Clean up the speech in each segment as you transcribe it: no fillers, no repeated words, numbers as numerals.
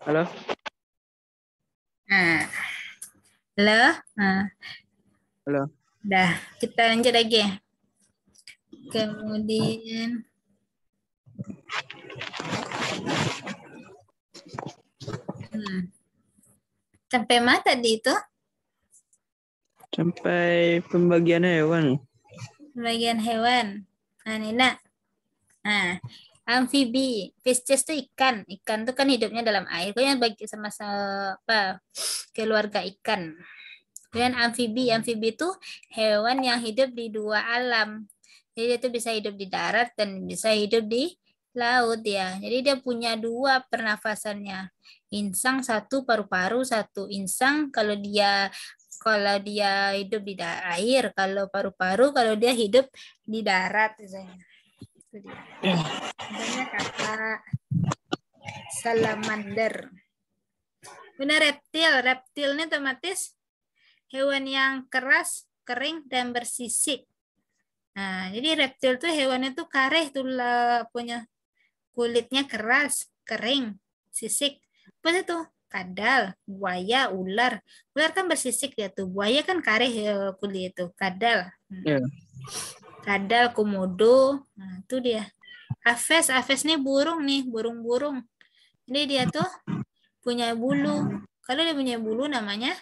Halo? Nah, halo. Nah, Halo? dah kita lanjut lagi. Kemudian, sampai mana tadi itu? Sampai pembagian hewan. Bagian hewan. Nah, Nina. Nah, amfibi. Pisces itu ikan. Ikan itu kan hidupnya dalam air. Pokoknya bagi sama apa? Keluarga ikan. Kemudian amfibi. Amfibi itu hewan yang hidup di dua alam. Jadi dia itu bisa hidup di darat dan bisa hidup di laut ya. Jadi dia punya dua pernafasannya. Insang satu, paru-paru satu. Insang kalau dia hidup di air, kalau paru-paru kalau dia hidup di darat misalnya. Itu dia. Misalnya kakak salamander. Benar reptil. Reptil ini otomatis hewan yang keras, kering, dan bersisik. Nah, jadi reptil tuh hewannya tuh kareh tuh punya kulitnya keras, kering, sisik. Apa itu? Kadal, buaya, ular. Ular kan bersisik ya tuh. Buaya kan kareh ya, kulit itu. Kadal. Ya. Kadal, komodo. Nah, itu dia. Aves, aves nih burung nih, burung-burung. Jadi dia tuh punya bulu. Kalau dia punya bulu namanya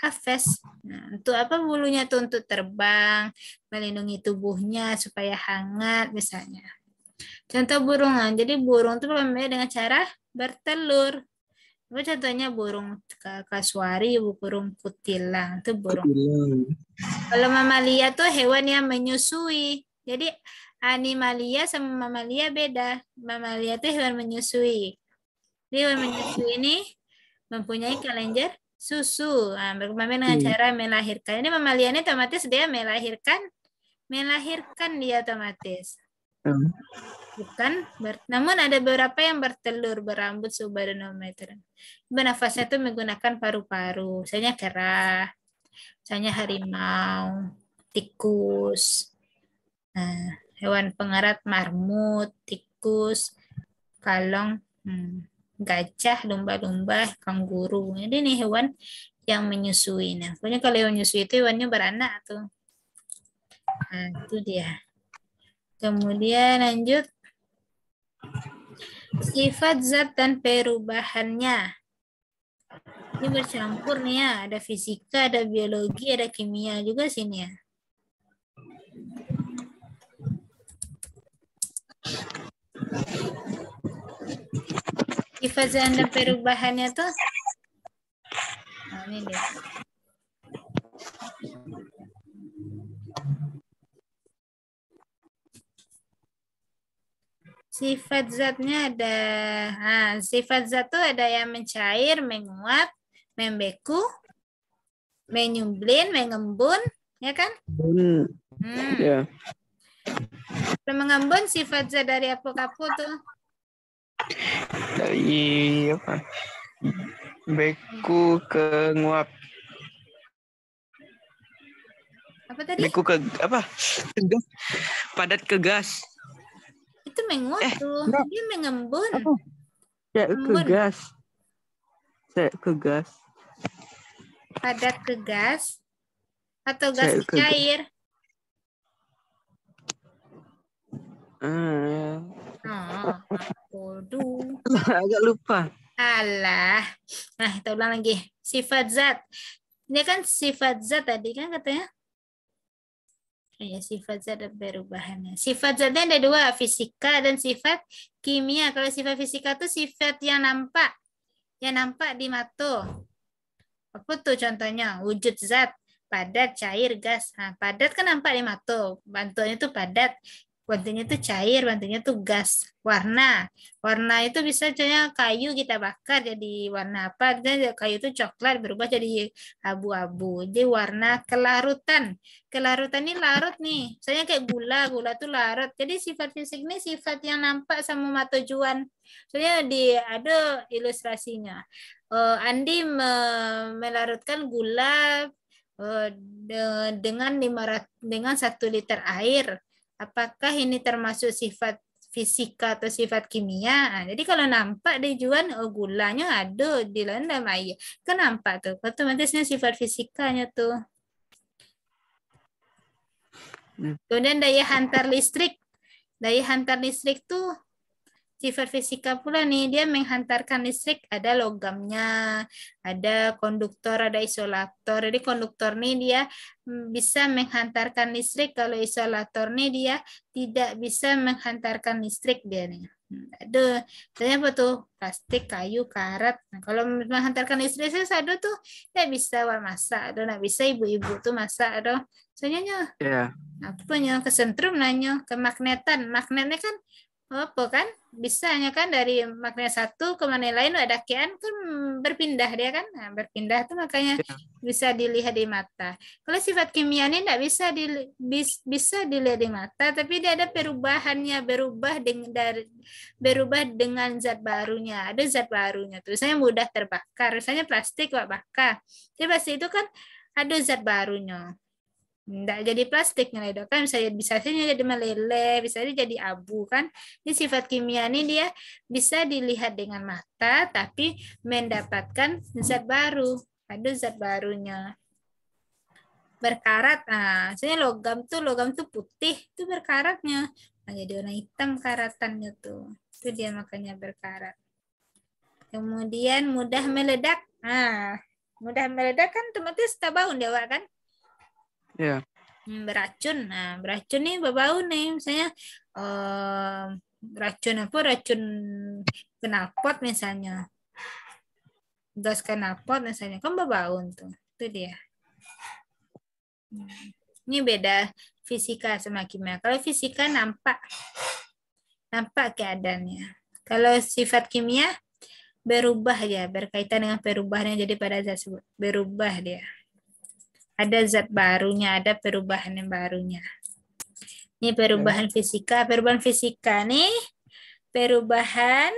Aves. Nah, untuk apa bulunya tuh? Untuk terbang, melindungi tubuhnya supaya hangat misalnya. Contoh burung. Nah, jadi burung itu bermain dengan cara bertelur. Apa contohnya burung kasuari, burung kutilang, itu burung. Ketilang. Kalau mamalia tuh hewan yang menyusui. Jadi animalia sama mamalia beda. Mamalia itu hewan menyusui. Jadi hewan menyusui ini mempunyai kelenjar susu. Nah, berkembang dengan cara melahirkan. Ini mamalia ini otomatis dia melahirkan dia otomatis. Bukan, namun ada beberapa yang bertelur, berambut subadenometer. Bernafasnya itu menggunakan paru-paru. Misalnya kera, misalnya harimau, tikus, hewan pengerat marmut, tikus, kalong, gajah, lumba-lumba, kanguru. Jadi ini hewan yang menyusui. Nah, pokoknya kalau hewan menyusui itu hewannya beranak tuh. Nah, itu dia. Kemudian lanjut sifat zat dan perubahannya. Ini bercampur nih ya, ada fisika, ada biologi, ada kimia juga sini ya. Sifat zat dan perubahannya tuh, nah ini deh. Sifat zatnya ada, sifat zat tuh ada yang mencair, menguap, membeku, menyumblin, mengembun, ya kan? Ya. Kalau mengembun sifat zat dari apu-kapu tuh. Dari apa? Beku ke nguap. Apa tadi? Beku ke apa? Gas. Padat ke gas. Itu menguap tuh, enggak. dia mengembun. Apa? Ya ke Mengembun. gas. Saya ke gas. Padat ke gas atau gas Saya ke ke gas. cair. Ya. Waduh. Agak lupa. Alah. Nah, kita ulang lagi. Sifat zat. Ini kan sifat zat tadi kan katanya. Ya, sifat zat dan perubahannya. Sifat zatnya ada dua, fisika dan sifat kimia. Kalau sifat fisika itu sifat yang nampak di mata. Apa tuh contohnya? Wujud zat, padat, cair, gas. Nah, padat kan nampak di mata. Bantuannya itu padat. Bantunya itu cair, bantunya itu gas. Warna. Warna itu bisa contohnya kayu kita bakar jadi warna apa. Dan kayu itu coklat berubah jadi abu-abu. Jadi warna kelarutan. Kelarutan ini larut nih. Misalnya kayak gula. Gula itu larut. Jadi sifat fisik ini sifat yang nampak sama mata juan. Soalnya ada ilustrasinya. Andi melarutkan gula dengan 1 liter air. Apakah ini termasuk sifat fisika atau sifat kimia. Nah, jadi kalau nampak di Juan, oh gulanya ada di dalam air. Kan nampak tuh, otomatisnya sifat fisikanya tuh. Kemudian daya hantar listrik. Daya hantar listrik tuh sifat fisika pula nih, dia menghantarkan listrik, ada logamnya, ada konduktor, ada isolator. Jadi konduktor nih dia bisa menghantarkan listrik, kalau isolator nih dia tidak bisa menghantarkan listrik dia nih. Aduh, misalnya apa tuh? Plastik, kayu, karat. Nah, kalau menghantarkan listrik saya sadu tuh tidak bisa masak, aduh, nggak bisa ibu-ibu tuh masak, aduh. Soalnya apa punya kesentrum nanya kemagnetan. Magnetnya kan apa kan bisanya kan dari magnet satu ke magnet lain ada kian kan berpindah dia kan, nah, berpindah tuh makanya bisa dilihat di mata. Kalau sifat kimia ini tidak bisa dilihat di mata, tapi dia ada perubahannya, berubah dengan zat barunya, ada zat barunya tuh. Misalnya mudah terbakar, misalnya plastik bakar, jadi plastik itu kan ada zat barunya. Nggak jadi plastiknya dok kan, bisa saja jadi meleleh, bisa jadi abu kan. Ini sifat kimia ini dia bisa dilihat dengan mata tapi mendapatkan zat baru, ada zat barunya. Berkarat, nah misalnya logam tuh putih itu berkaratnya, nah jadi warna hitam karatannya tuh, itu dia makanya berkarat. Kemudian mudah meledak, nah mudah meledak kan otomatis tabaun dia kan. Ya. Beracun. Nah, beracun nih berbau nih. Misalnya racun apa? Racun knalpot misalnya. Gas knalpot misalnya kan berbau tuh. Itu dia. Ini beda fisika sama kimia. Kalau fisika nampak keadaannya. Kalau sifat kimia berubah ya, berkaitan dengan perubahan yang jadi pada zat tersebut. Berubah dia. Ada zat barunya, ada perubahan yang barunya. Ini perubahan fisika. Perubahan fisika nih, perubahan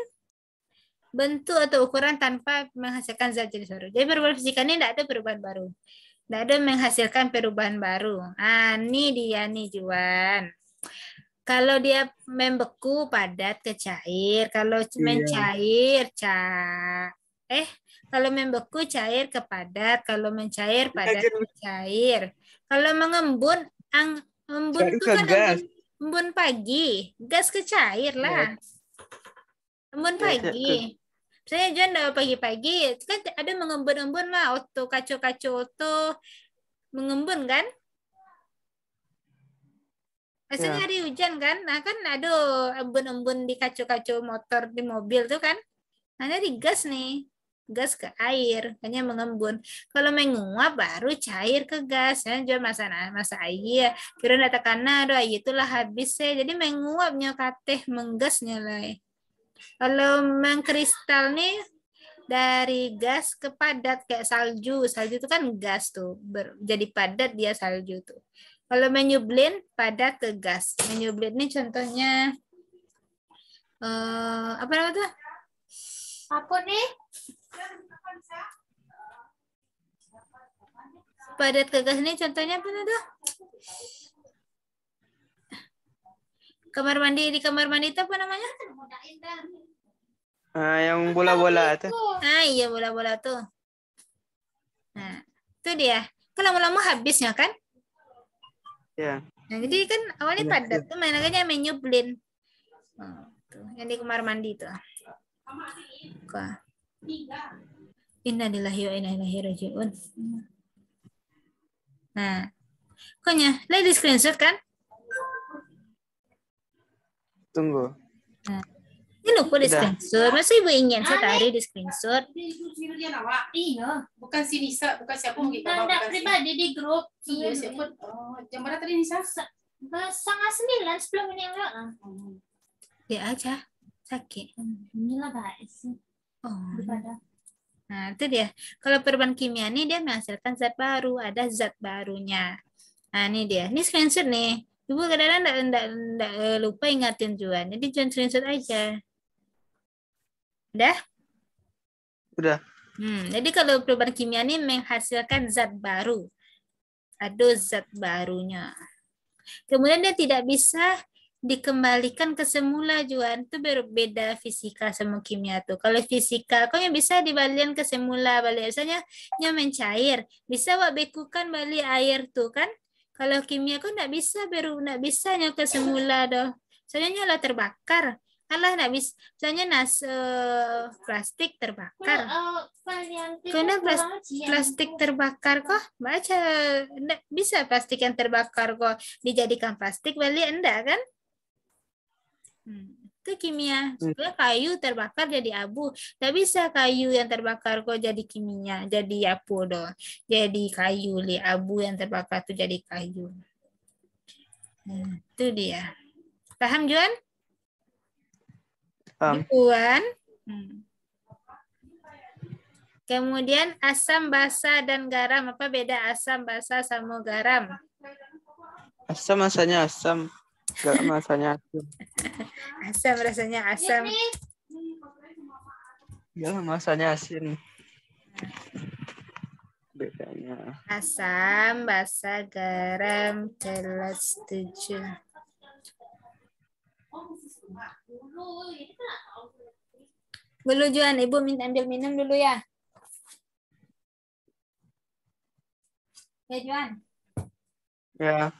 bentuk atau ukuran tanpa menghasilkan zat jenis baru. Jadi perubahan fisika ini tidak ada perubahan baru. Tidak ada menghasilkan perubahan baru. Nah, ini dia nih Juan. Kalau dia membeku padat ke cair, kalau mencair kalau membeku cair ke padat, kalau mencair padat ke cair. Kalau mengembun, embun itu kan embun pagi, gas ke cair lah. Embun pagi. Misalnya John pagi-pagi, kan ada mengembun-embun lah, kacu-kacu oto mengembun kan? Biasanya hari hujan kan, nah kan ada embun-embun di kacu-kacu motor di mobil tuh kan, nah dari gas nih, gas ke air, hanya mengembun. Kalau menguap baru cair ke gas, ya jual masa air, kira data karena ada air itulah habis jadi menguapnya kateh menggasnya lah. Kalau mengkristal nih dari gas ke padat kayak salju itu kan gas tuh, jadi padat dia salju tuh. Kalau menyublin padat ke gas. Menyublin ini contohnya apa namanya tuh? Apa nih? Padat ke gas ini contohnya apa tuh? Kamar mandi, di kamar mandi itu apa namanya? Yang bola-bola tuh. Iya bola-bola tuh. Nah, itu dia. Kan lama-lama habisnya kan? Ya. Nah, jadi kan awalnya padat tuh makanya menyublin. Tuh, yang di kamar mandi tuh. Innalillahi wa inna ilaihi raji'un. Nah, koknya, lihat di screenshot kan? Tunggu. Nah, ini lupa di screenshot. Masa ibu ingin saya tarik di screenshot? Iya, bukan si Nisa, bukan siapa mau kita bawa pribadi di grup. Iya, siapa? Jam berapa tadi Nisa? 8:30, 10 menit yang lalu. Dia aja sakit. Inilah guys. Oh. Nah, itu dia. Kalau perubahan kimia nih dia menghasilkan zat baru, ada zat barunya. Nah, ini dia. Ini screenshot nih. Ibu kadang-kadang enggak lupa ingatin Juan. Jadi Juan screenshot aja. Udah? Udah. Jadi kalau perubahan kimia ini menghasilkan zat baru. Ada zat barunya. Kemudian dia tidak bisa dikembalikan ke semula Juan. Itu berbeda fisika sama kimia tuh. Kalau fisika kau yang bisa dibalikan ke semula balik. Misalnya yang mencair, bisa wak bekukan balik air tuh kan. Kalau kimia kau nggak bisa nggak bisa ke semula doh. Soalnya nyala terbakar. Alah nggak bisa. Misalnya plastik terbakar. Karena plastik terbakar kok baca enggak bisa plastik yang terbakar kok dijadikan plastik balik enggak kan? Itu kimia. Juga kayu terbakar jadi abu. Nggak bisa kayu yang terbakar kok jadi kimia, jadi apa doh. Jadi kayu, abu yang terbakar tuh jadi kayu. Itu dia. Paham Juan? Juan. Kemudian asam, basa, dan garam. Apa beda asam, basa, sama garam? Asam rasanya asam. Garam rasanya asam. Asam rasanya asam. Garam rasanya asin. Bedanya. Asam, basa, garam, jelas setuju. Dulu Juan, Ibu ambil minum dulu ya. Ya Juan. Ya.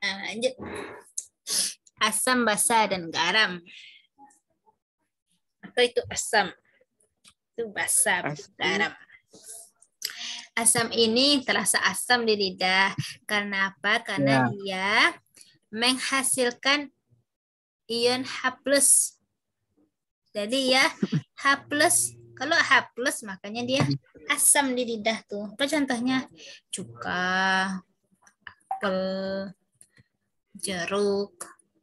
Nah, lanjut. Asam, basa, dan garam. Apa itu asam? Itu basa, garam. Asam ini terasa asam di lidah. Karena apa? Karena dia menghasilkan ion H+. Jadi ya H+, kalau H+, makanya dia asam di lidah tuh. Apa contohnya? Cuka, apel, jeruk,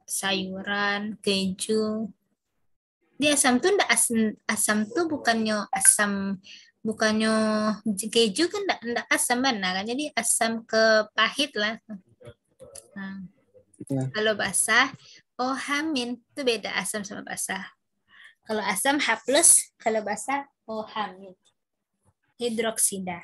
sayuran, keju. Dia asam tuh enggak asam tuh bukannya keju kan enggak asam benar kan. Jadi asam ke pahit lah. Nah, kalau basah OH- itu beda asam sama basah. Kalau asam H+, kalau basah OH-, hidroksida.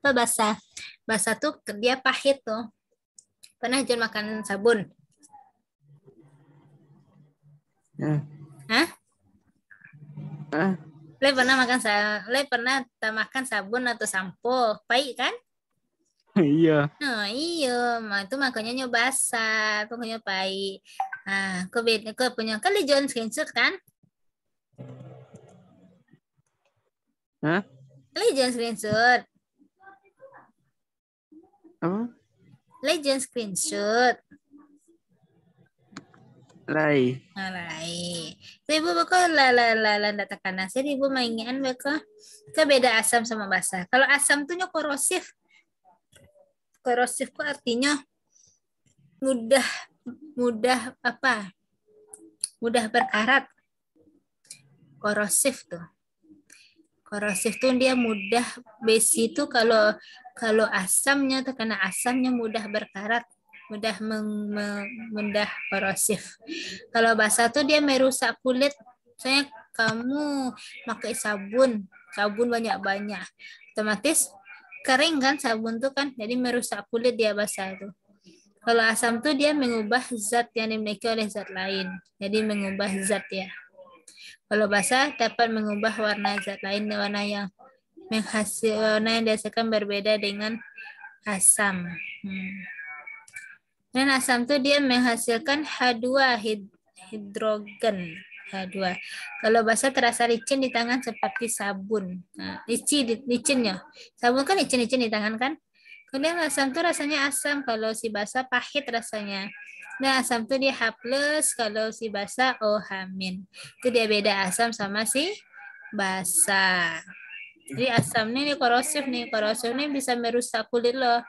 Apa basah? Basah tuh dia pahit tuh. Pernah jangan makan sabun? Hah? Le pernah makan sabun atau sampo? Pahit kan? Iya. Nah, iya, itu makanya nyoba basah, pokoknya pahit. Nah, kau punya kali John screenshot kan? Hah? Legend screenshot. Apa? Legend screenshot. Lai. Alai. So, ibu baka la tekanan. Jadi ibu mainan baka ke beda asam sama basah. Kalau asam tuh korosif. Korosif itu artinya mudah apa? Mudah berkarat. Korosif tuh. Korosif tuh dia mudah besi itu kalau asamnya terkena asamnya mudah berkarat, mudah mudah korosif. Kalau basah tuh dia merusak kulit. Misalnya kamu pakai sabun banyak-banyak, otomatis kering kan sabun tuh kan, jadi merusak kulit dia basah tuh. Kalau asam tuh dia mengubah zat yang dimiliki oleh zat lain, jadi mengubah zat ya. Kalau basah dapat mengubah warna zat lain, warna yang dihasilkan berbeda dengan asam. Dan asam itu dia menghasilkan H2 hidrogen H2. Kalau basah terasa licin di tangan seperti sabun. Nah, licinnya. Sabun kan licin di tangan kan? Kemudian asam tuh rasanya asam, kalau si basa pahit rasanya. Nah, asam tuh dia H+, kalau si basa OH-. Itu dia beda asam sama si basa. Jadi asam ini korosif nih. Korosif ini bisa merusak kulit loh.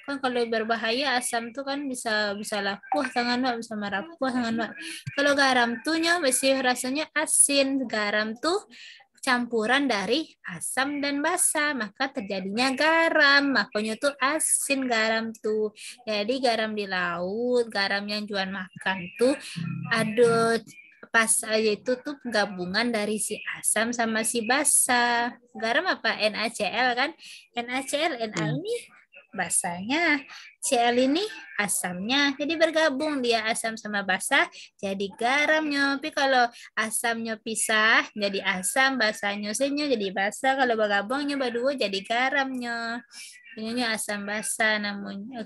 Kan kalau berbahaya asam tuh kan bisa lapuh tangan lo, bisa merapuh tangan lo. Kalau garam tuh masih rasanya asin. Garam tuh campuran dari asam dan basa, maka terjadinya garam. Makanya tuh asin garam tuh. Jadi garam di laut, garam yang jual makan tuh aduh pas aja itu tuh gabungan dari si asam sama si basa. Garam apa? NaCl kan? NaCl, Na ini basanya, Cl ini asamnya. Jadi bergabung dia asam sama basa jadi garamnya. Tapi kalau asamnya pisah jadi asam, basanya jadi basa. Kalau bergabungnya berdua jadi garamnya. Ini asam basa namanya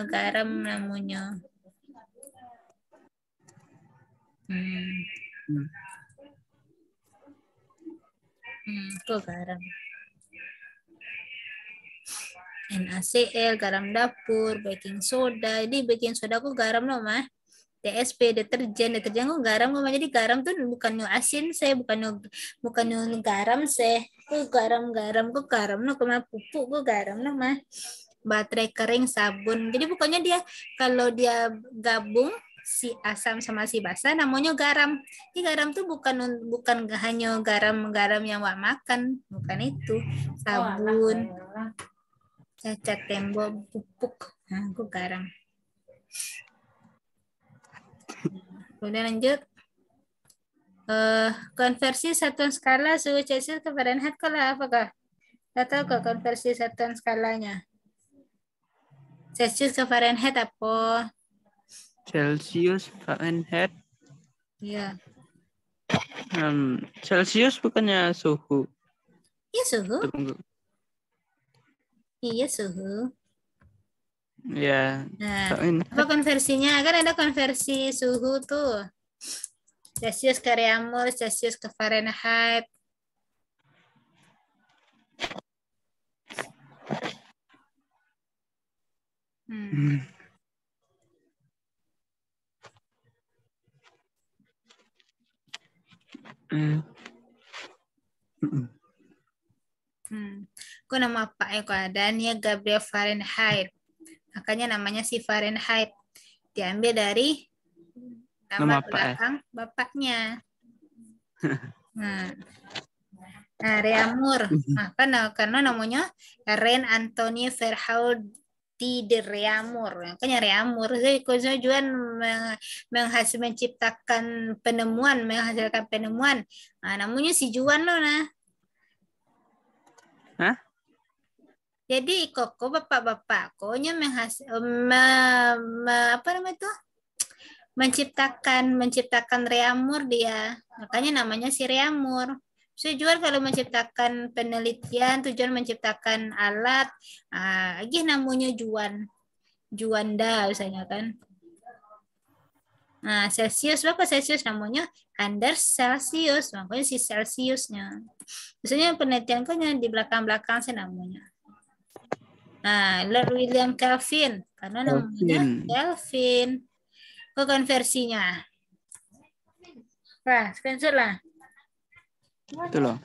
garam namanya. Itu garam. NaCl, garam dapur, baking soda. Jadi baking soda aku garam loh mah. DSP, deterjen kok garam kok. Jadi garam tuh bukan asin saya, bukan garam saya. Kok garam kok garam no kemana pupuk kok garam no mah. Baterai kering, sabun. Jadi pokoknya dia kalau dia gabung si asam sama si basa namanya garam. Jadi garam tuh bukan hanya garam yang wak makan, bukan itu. Sabun, cacat tembok, pupuk. Nah, itu garam. Kemudian lanjut. Konversi satuan skala suhu Celcius ke Fahrenheit kalau apakah? Tidak tahu ke konversi satuan skalanya. Celcius ke Fahrenheit apa? Celcius, Fahrenheit. Iya. Celcius bukannya suhu. Iya suhu. Tunggu. Iya suhu. Ya. Nah, apa konversinya? Kan ada konversi suhu tuh. Celcius ke Reaumur, Celcius ke Fahrenheit. Kok nama Pak Eko adanya Gabriel Fahrenheit. Makanya namanya si Fahrenheit. Diambil dari nama belakang bapaknya. Nah, Reaumur. Karena namanya Ren Anthony Verhaud de Reaumur. Makanya Reaumur. Jadi Juan menghasilkan penemuan. Nah, namanya si Juan loh nah. Hah? Jadi koko bapak-bapak konya menciptakan Reaumur dia. Makanya namanya si Reaumur. Tujuan kalau menciptakan penelitian, tujuan menciptakan alat, lagi namanya Juanda misalnya kan. Nah, Celsius, berapa Celsius namanya? Under Celsius, makanya si Celsiusnya. Biasanya penelitian kan di belakang-belakang sih namanya. Nah, Lord William Kelvin, karena namanya Kelvin. Ke konversinya. Nah, screenshot lah. Itu loh.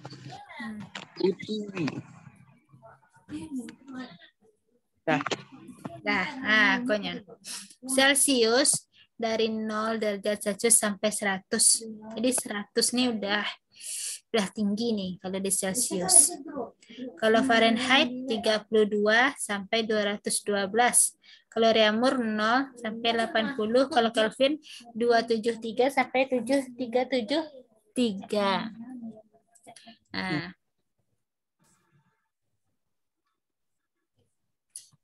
Nah, konya. Celsius dari 0 derajat Celcius sampai 100. Jadi 100 nih udah tinggi nih kalau di Celsius. Kalau Fahrenheit 32 sampai 212. Kalau Reaumur 0 sampai 80. Kalau Kelvin 273 sampai 7373. Nah.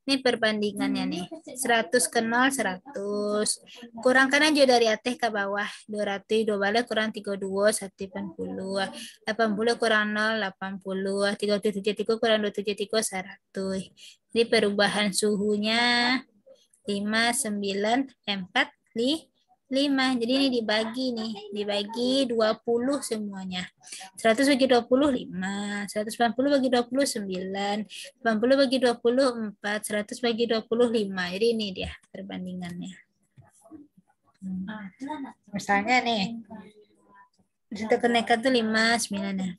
Ini perbandingannya nih. 100 ke 0, 100. Kurangkan aja dari atas ke bawah. 200, 2 balik kurang 32, 180. 80 kurang 0, 80. 373 kurang 273, 100. Jadi perubahan suhunya 5, 9, 4, 5. 5. Jadi ini dibagi nih. Dibagi 20 semuanya. 100 bagi 20, 5. 180 bagi 20, 9. 80 bagi 20, 4. 100 bagi 20, 5. Jadi ini dia perbandingannya. Misalnya nih. Satu kenaikan tuh 5, 9 ya.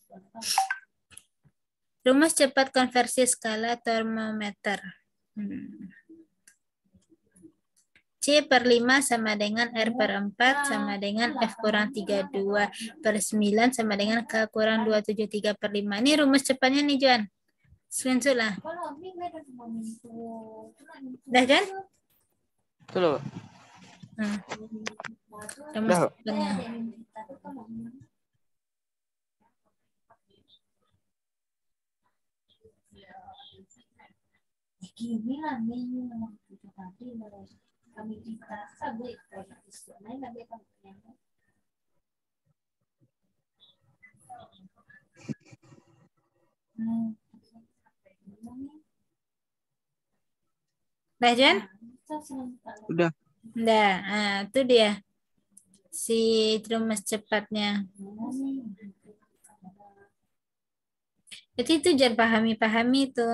Rumus cepat konversi skala termometer. C per 5 sama dengan R per 4 sama dengan F kurang 32 per 9 sama dengan K kurang 273 per 5. Ini rumus cepatnya nih, Juan. Screenshot lah. Udah, Juan? Itu loh. Rumus Udah. cepatnya. Gini lah ini tadi kami kita sabit naik nggak dia Udah, Juan? Udah. Udah. Nah, itu dia. Si rumus cepatnya. Jadi itu jangan pahami-pahami itu.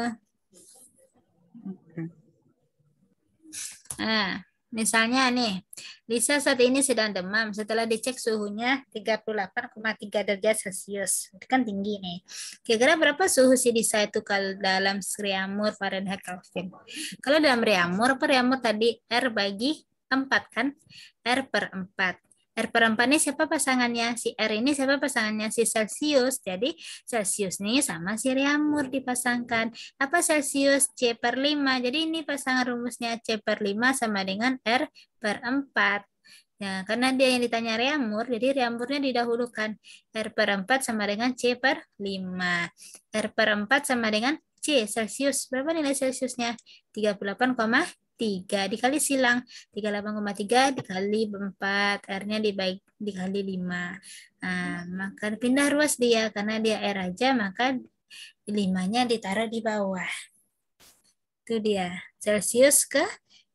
Nah, misalnya nih, Lisa saat ini sedang demam. Setelah dicek suhunya 38,3 derajat Celcius. Itu kan tinggi nih. Kira-kira berapa suhu si Lisa itu kalau dalam Reaumur Fahrenheit Kelvin? Kalau dalam Reaumur, tadi R bagi 4 kan? R per 4. R per 4 ini siapa pasangannya? Si R ini siapa pasangannya? Si Celcius. Jadi Celcius nih sama si Reaumur dipasangkan. Apa Celcius? C per 5. Jadi ini pasangan rumusnya C per 5 sama dengan R per 4. Nah, karena dia yang ditanya Reaumur, jadi Reaumurnya didahulukan. R per 4 sama dengan C per 5. R per 4 sama dengan C, Celcius. Berapa nilai Celciusnya? 38,3 dikali silang. 38,3 dikali 4. R-nya dikali 5. Nah, maka pindah ruas dia. Karena dia R aja, maka 5-nya ditaruh di bawah. Itu dia. Celcius ke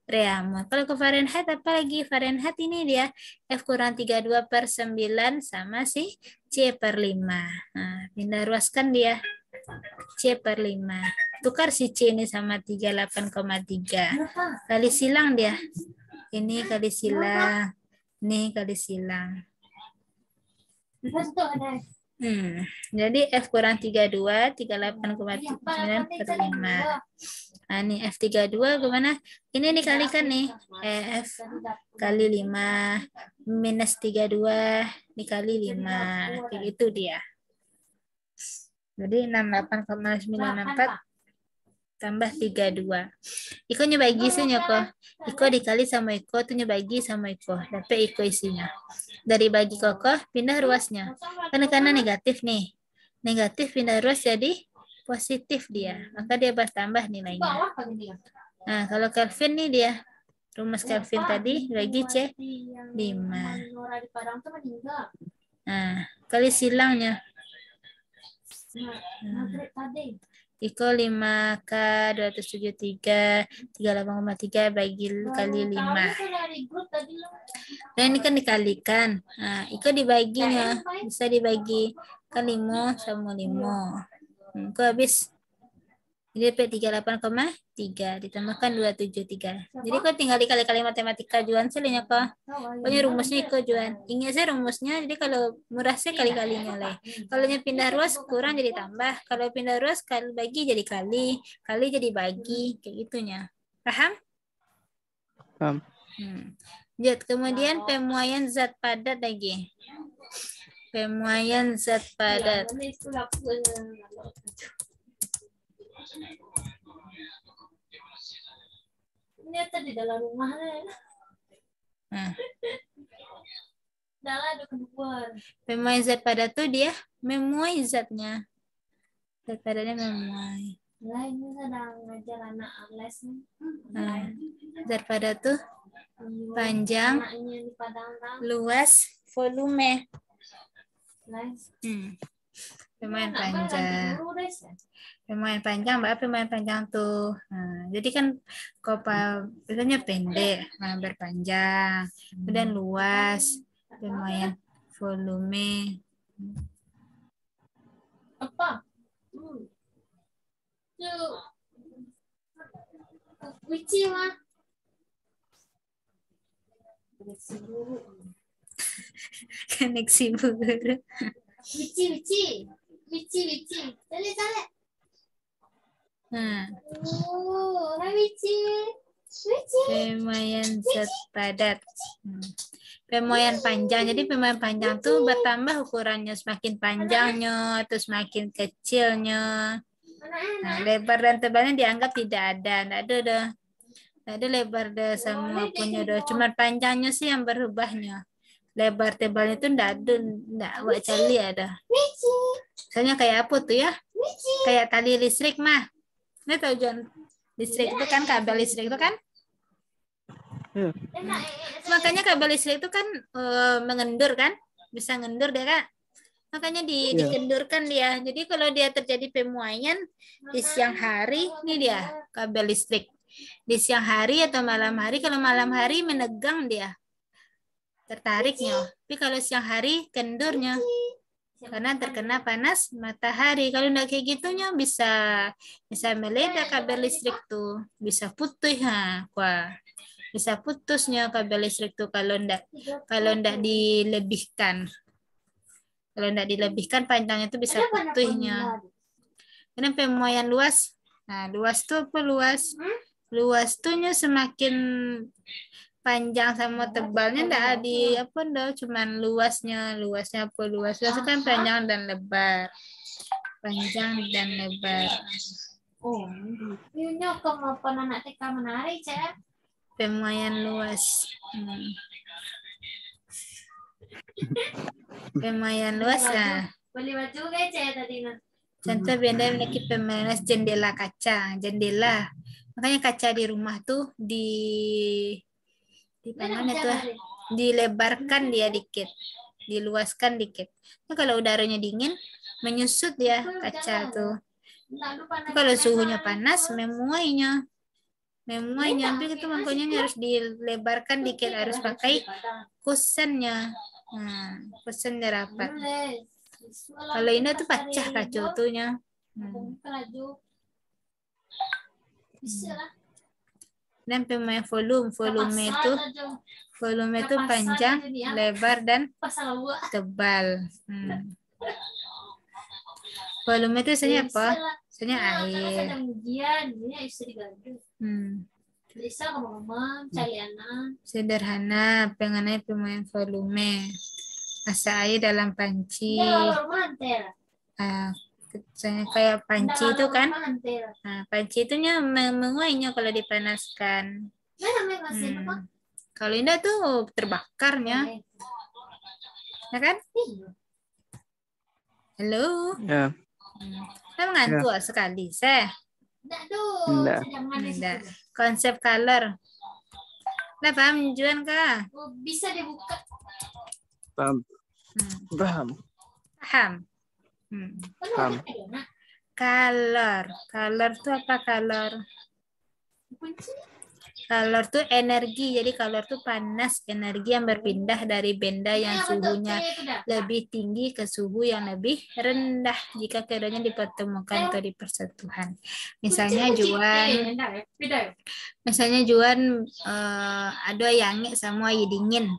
Reaumur. Kalau ke Fahrenheit, apa lagi? Fahrenheit ini dia F kurang 32 per 9 sama si C per 5. Nah, pindah ruaskan dia. C per 5. Tukar si C ini sama 38,3. Kali silang dia. Ini kali silang. Ini kali silang. Jadi F kurang 32, 38,9 per 5. Nah, ini F32 gimana? Ini dikalikan nih. F kali 5 minus 32 dikali 5. Kayak gitu dia. Jadi 68,964 tambah 32. Iko nyebagi isinya kok. Iko dikali sama Iko tuh nyebagi sama Iko. Dapat Iko isinya. Dari bagi kokoh pindah ruasnya. Karena negatif nih. Negatif pindah ruas jadi positif dia. Maka dia bertambah nilainya. Nah, kalau Kelvin nih dia. Rumus Kelvin tadi bagi C 5. Nah, kali silangnya. Iko 5K 273 38,3 bagi kali 5. Nah, ini kan dikalikan. Nah, Iko dibaginya. Bisa dibagi kan 5 sama 5. Iko habis. Jadi P38,3 ditambahkan 273. Jadi kok tinggal dikali-kali matematika Juan selinya kok. Pokoknya rumusnya Iko Juan. Ingat saya rumusnya. Jadi kalau murah saya kali-kalinya lah. Kalau pindah ruas kurang jadi tambah. Kalau pindah ruas kali bagi jadi kali. Kali jadi bagi. Kayak gitunya. Paham? Paham. Kemudian pemuaian zat padat lagi. Pemuaian zat padat. Ini tadi dalam rumah dalam ada keluar. Pemuai zat padat tuh dia memuai zatnya. Zat padatnya memuai. Lah ini sedang ngajar anak les nih. Zat padat tuh panjang, luas, volume. Pemain panjang. Pemain panjang, Mbak, pemain panjang tuh. Nah, jadi kan kopa biasanya pendek, nah, berpanjang, kemudian luas, pemain volume. Apa? Wici mah. Koneksi buruk. Wici. Cale. Nah, Wici. pemain zat padat. Pemain panjang. Jadi pemain panjang tuh bertambah ukurannya, semakin panjangnya atau semakin kecilnya. Nah, lebar dan tebalnya dianggap tidak ada. Nggak ada lebar deh semua punya doh. Cuma panjangnya sih yang berubahnya. Lebar tebalnya itu nggak awak cari ada. Misalnya kayak apa tuh ya? Kayak tali listrik mah. Ini tahu John, listrik itu kan kabel listrik itu kan? Makanya kabel listrik itu kan mengendur kan? Bisa ngendur dia kan? Makanya dikendurkan dia. Jadi kalau dia terjadi pemuaian di siang hari, ini dia kabel listrik. Di siang hari atau malam hari, kalau malam hari menegang dia. Tertariknya. Tapi kalau siang hari kendurnya. Karena terkena panas matahari. Kalau enggak kayak gitunya bisa meledak kabel listrik tuh. Bisa putus. Wah. Bisa putusnya kabel listrik tuh kalau enggak dilebihkan. Kalau enggak dilebihkan panjangnya itu bisa putusnya. Karena pemuaian luas. Nah, luas tuh apa luas? Luas tuhnya semakin panjang sama tebalnya enggak di apa enggak, cuman luasnya apa luas kan panjang dan lebar. Panjang dan lebar. Oh, ini kamu apa anak TK menarik, Cak? Pemuaian luas. Pemuaian luas lah. Beli baju kayak Cak tadi nak. Contoh benda memiliki pemuaian luas jendela kaca, jendela. Makanya kaca di rumah tuh di mana tuh dilebarkan dia dikit, diluaskan dikit. Nah, kalau udaranya dingin menyusut dia kaca tuh. Kalau suhunya panas memuainya. Tapi itu makanya harus dilebarkan dikit, harus pakai kusennya. Nah, kusennya rapat. Kalau ini tuh pecah kaca tuhnya. Dan pemain volume itu panjang, lebar dan tebal. Volume itu isinya apa? Isinya air. Sederhana, pengennya pemain volume. Masa air dalam panci. Misalnya kayak panci itu kan. Nah, panci itu menguainya kalau dipanaskan. Kalau ini tuh terbakarnya. Ya kan? Halo? Ya. Saya mengantuk sekali, saya. Enggak. Konsep color. Nah, paham Juan kah? Bisa dibuka. Paham. Paham. Paham. Color itu apa color? Color itu energi, jadi color itu panas, energi yang berpindah dari benda yang suhunya lebih tinggi ke suhu yang lebih rendah jika keduanya dipertemukan atau dipersentuhan. Misalnya Juan ada air sama air dingin.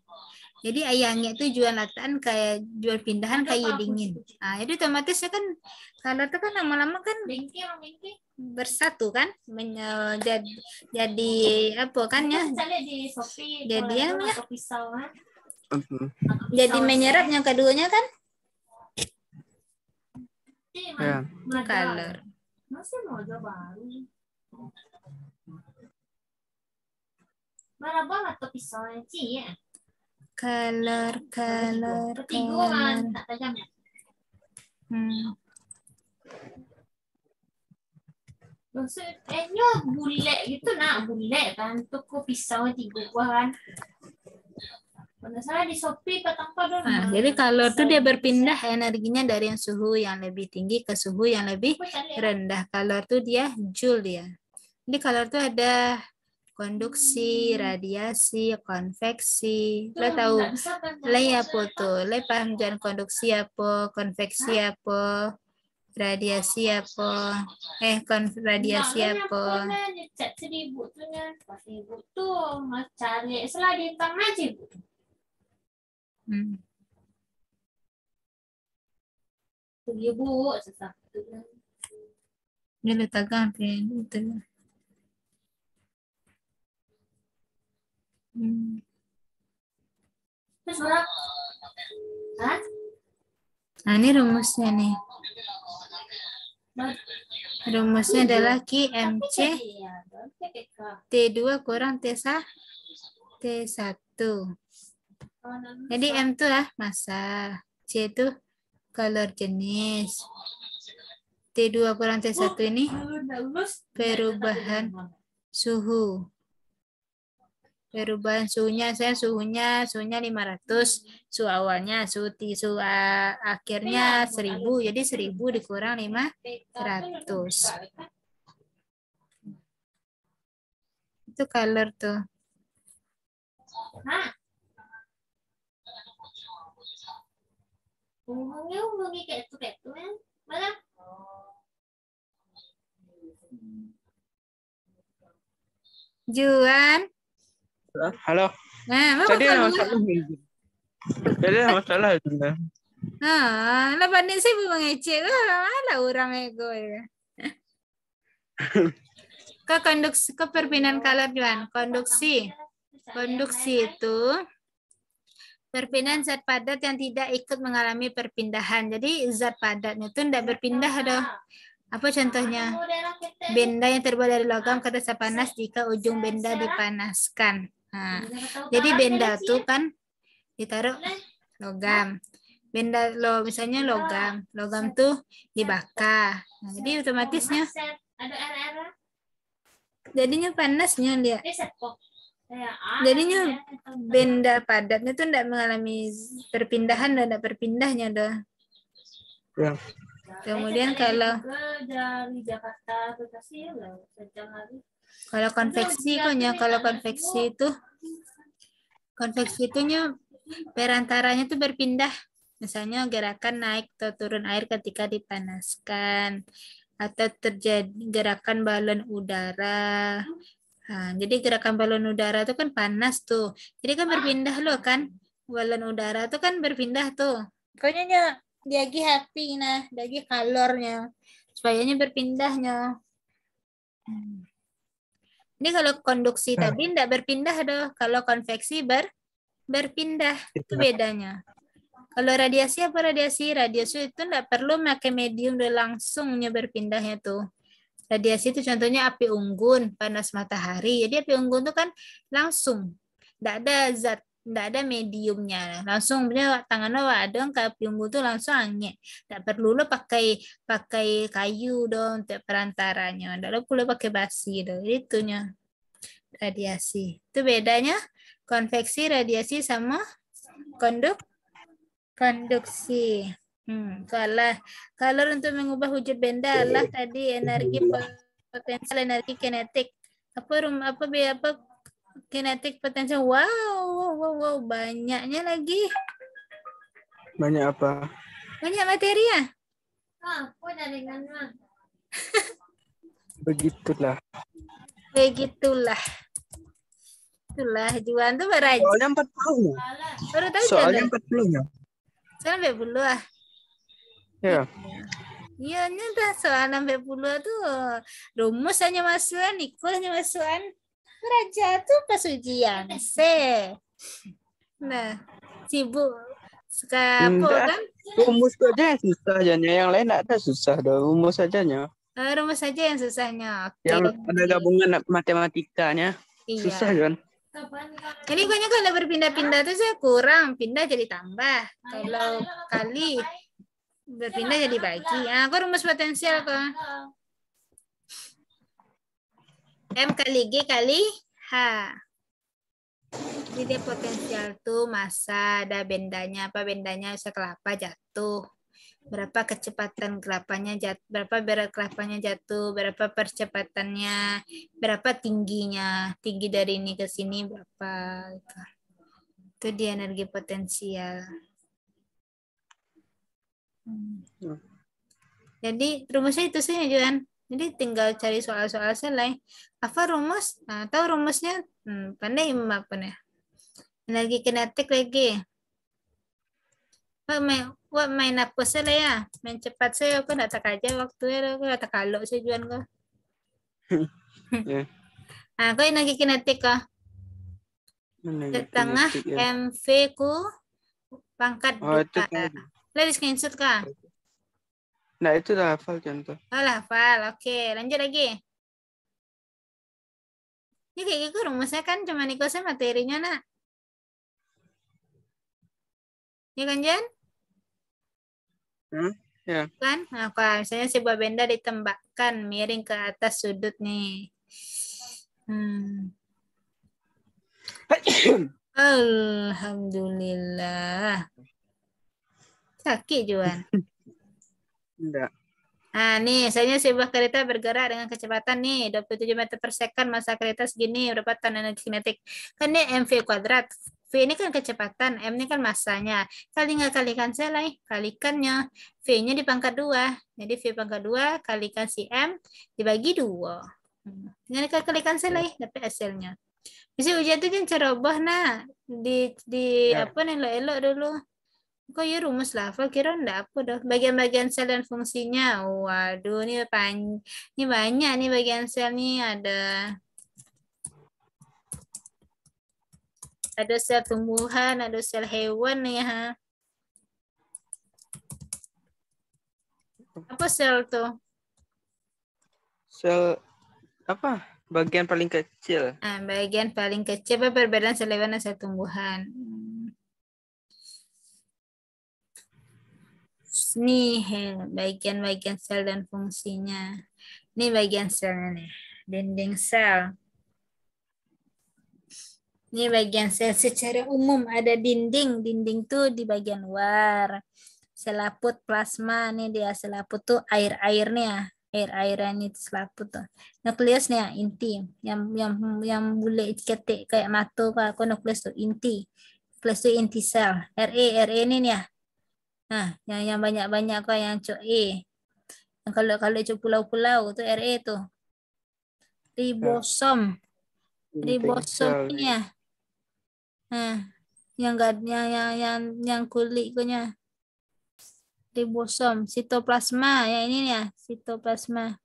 Jadi air hangat itu jual lataan kayak jual pindahan kayak dingin. Nah, jadi otomatisnya kan color itu kan lama-lama kan bersatu kan, jadi apa kan ya? Jadi namanya. Jadi menyerap yang keduanya kan? Ya. Color. Masih mau baru. Marah banget tuh pisaunya Ci ya. Color. Maksudnya bule gitu nak, bule kan tuh kok pisau 3 buah kan. Kalau salah di Shopee patang dong. Nah, jadi color tuh dia berpindah energinya dari yang suhu yang lebih tinggi ke suhu yang lebih rendah. Color tuh dia joule dia. Jadi color tuh ada konduksi, radiasi, konveksi. Lo tahu le apa tuh? Le paham jangan konduksi apa, konveksi apa, radiasi apa? Radiasi apa? Cat 1.000 tuh nya, 1.000 tuh cari selain tang aja Bu. Tuh Bu, sesuatu. Dia letakkan itu. Terus berapa? Hah? Nah, ini rumusnya nih. Rumusnya adalah QMC T2 kurang T1. Jadi M itu massa, C itu color jenis, T2 kurang T1 ini perubahan suhu. Perubahan suhunya, suhunya 500, suhu awalnya, suhu akhirnya 1000, jadi 1000 dikurang 500. Itu color tuh. Hubungi kayak itu ya. Mana? Juan. Halo. Nah, Tadi ada masalah. Jadi ada masalah itu. Lah banding sih mengecek lah orang ego ya. Ke konduksi, ke perpindahan color Juan. Konduksi itu perpindahan zat padat yang tidak ikut mengalami perpindahan. Jadi zat padatnya itu tidak berpindah doh. Apa contohnya? Benda yang terbuat dari logam ke dasar panas jika ujung benda dipanaskan. Nah, jadi benda tuh kan ditaruh logam. Benda misalnya logam tuh dibakar. Nah, jadi otomatisnya jadinya panasnya dia. Jadinya benda padatnya tuh tidak mengalami perpindahan dan tidak berpindahnya dah. Ya. Kemudian kalau konveksi itunya perantaranya tuh berpindah. Misalnya gerakan naik atau turun air ketika dipanaskan atau terjadi gerakan balon udara. Nah, jadi gerakan balon udara itu kan panas tuh. Jadi kan berpindah loh kan. Balon udara itu kan berpindah tuh. Pokoknya diagi happy diagi kalornya. Supayanya berpindahnya. Ini kalau konduksi tadi tidak berpindah doh. Kalau konveksi berpindah. Itu bedanya. Kalau radiasi apa radiasi? Radiasi itu tidak perlu pakai medium udah langsungnya berpindahnya tuh. Radiasi itu contohnya api unggun, panas matahari. Jadi api unggun itu kan langsung. Tidak ada zat, tidak ada mediumnya. Langsung punya tangannya ada ke api unggun itu langsung angin. Tidak perlu lo pakai kayu dong untuk perantaranya. Tidak perlu pakai basi dong. Itunya radiasi. Itu bedanya konveksi, radiasi sama konduksi. Kalau untuk mengubah wujud benda adalah tadi energi potensial, energi kinetik. Apa kinetik potensial? Wow, banyaknya lagi. Banyak apa? Banyak materi ya? Begitulah. Itulah Juan tuh berajin. Soalnya 40. Baru tahu Soalnya 40-nya. Soalnya 40 Ya. Iya, dah soal 40 tuh rumus hanya masukan, Nikol hanya masukan. Raja tuh pas ujian. Nah, sibuk sekarang kan? Rumus aja yang susah, yang lain tidak ada susah, rumus sajanya. Rumus saja yang susahnya. Oke. Yang ada gabungan matematikanya. Iya. Susah kan? Jadi banyak kalau berpindah-pindah tuh saya kurang, pindah jadi tambah. Kalau kali berpindah jadi bagi. Aku rumus potensial kok. M kali G kali H. Jadi dia potensial tuh massa, ada bendanya. Apa bendanya? Bisa kelapa jatuh. Berapa kecepatan kelapanya jatuh, berapa berat kelapanya jatuh, berapa percepatannya, berapa tingginya, tinggi dari ini ke sini berapa. Gitu. Itu dia energi potensial. Jadi rumusnya itu sih Juan. Jadi tinggal cari soal-soal selai. Apa rumus? Nah, tahu rumusnya? Pandai apa nih? Energi kinetik lagi. Wah, main apa sih ya? Main cepat saya aku nak tak aja waktu aku tak kalau saya Juan kau. Ya. Nah, kau energi kinetik kah? Tengah ya. MV ku pangkat Oh, itu 2. tadi. Lihat screenshot kah? Nah, itu dah hafal contoh. Oh, hafal. Oke, lanjut lagi. Ini kayak gitu rumusnya kan cuma ikutnya materinya nak. Ya kan Jan? Ya. Kan? Nah, kalau misalnya sebuah benda ditembakkan miring ke atas sudut nih. Alhamdulillah. Sakit Juan. Enggak. Nah, nih, misalnya sebuah kereta bergerak dengan kecepatan nih 27 meter per second, massa kereta segini, berapa ton energi kinetik? Kan ini mv kuadrat. V ini kan kecepatan, M ini kan massanya. Nggak kalikan selai, kalikannya. V-nya di pangkat 2. Jadi V pangkat 2 kalikan si M dibagi 2. Ini kalikan selai, dapat hasilnya. Bisa ujian itu jangan ceroboh nah. Apa nih elok dulu. Kok ya rumus lava kira enggak apa dah. Bagian-bagian sel dan fungsinya. Waduh, ini banyak nih bagian sel nih ada sel tumbuhan, ada sel hewan nih ya. Apa sel tuh? Sel apa? Bagian paling kecil. Nah, bagian paling kecil apa perbedaan sel hewan dan sel tumbuhan? Nih bagian-bagian sel dan fungsinya. Ini bagian selnya nih, dinding sel. Ini bagian sel secara umum ada dinding. Dinding tuh di bagian luar. Selaput plasma nih dia selaput tuh air-air nih ya. Air-airan itu selaput tuh. Nukleus nih ya inti. Yang bule ketik kayak matu aku nukleus tuh inti. Nukleus tuh inti sel. RE ini nih ya. Nah, yang banyak-banyak kok yang cok E. Yang kalau cok pulau-pulau tuh RE tuh. Ribosom. Ribosom ini ya. Nah, yang kulit punya ribosom, sitoplasma yang ini ya, sitoplasma.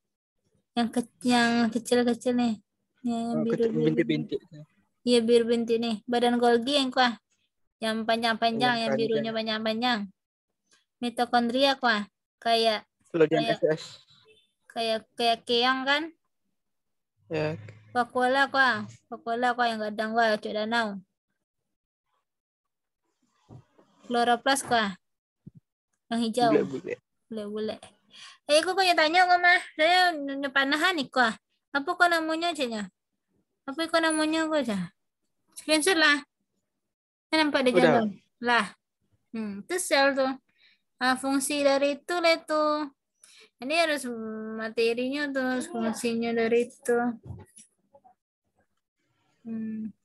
Yang kecil-kecil nih. Yang biru-biru. Bintik-bintik. Iya, biru bintik nih. Badan Golgi yang kuah. Yang panjang-panjang, yang birunya panjang-panjang. Mitokondria kuah. Kayak keong kan? Ya. Vakuola kuah yang gadang kuah, cok danau. Chloroplast kuah. Yang hijau. Bule-bule. Aku tanya kok mah. Saya panahan nih kok. Apa kok namanya aja? Apa kok namanya kok aja? Screenshot lah. Nampak di jangkau. Lah. Itu sel tuh. Nah, fungsi dari itu lah tuh. Ini harus materinya tuh, fungsinya dari itu.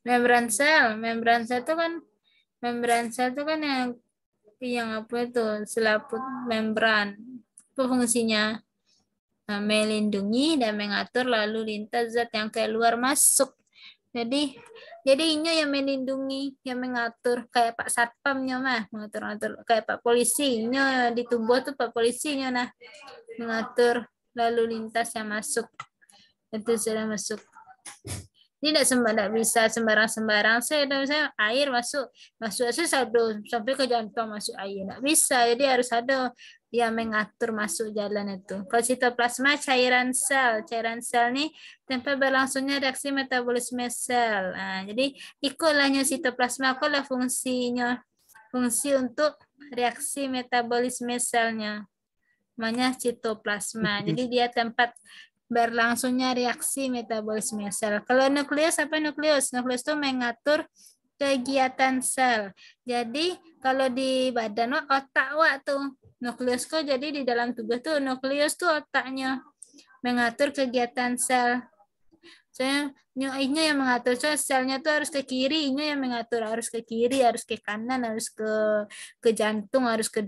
Membran sel itu kan yang apa itu selaput membran. Apa fungsinya? Nah, melindungi dan mengatur lalu lintas zat yang keluar masuk. Jadi inya yang melindungi, yang mengatur kayak Pak Satpamnya mah, mengatur kayak Pak Polisinya di tubuh tuh Pak Polisinya nah mengatur lalu lintas yang masuk. Itu sudah masuk. Ini tidak bisa sembarang-sembarang. Saya air masuk sampai ke jantung masuk air. Tidak bisa. Jadi harus ada yang mengatur masuk jalan itu. Kalau sitoplasma cairan sel nih tempat berlangsungnya reaksi metabolisme sel. Nah, jadi ikutlah sitoplasma lah fungsinya. Fungsi untuk reaksi metabolisme selnya. Namanya sitoplasma. Jadi dia tempat berlangsungnya reaksi metabolisme sel. Kalau nukleus apa nukleus? Nukleus itu mengatur kegiatan sel. Jadi kalau di badan otak tuh nukleus kok, jadi di dalam tubuh tuh nukleus tuh otaknya mengatur kegiatan sel. Saya ini yang mengatur, selnya tuh harus ke kiri, ini yang mengatur harus ke kiri, harus ke kanan, harus ke jantung, harus ke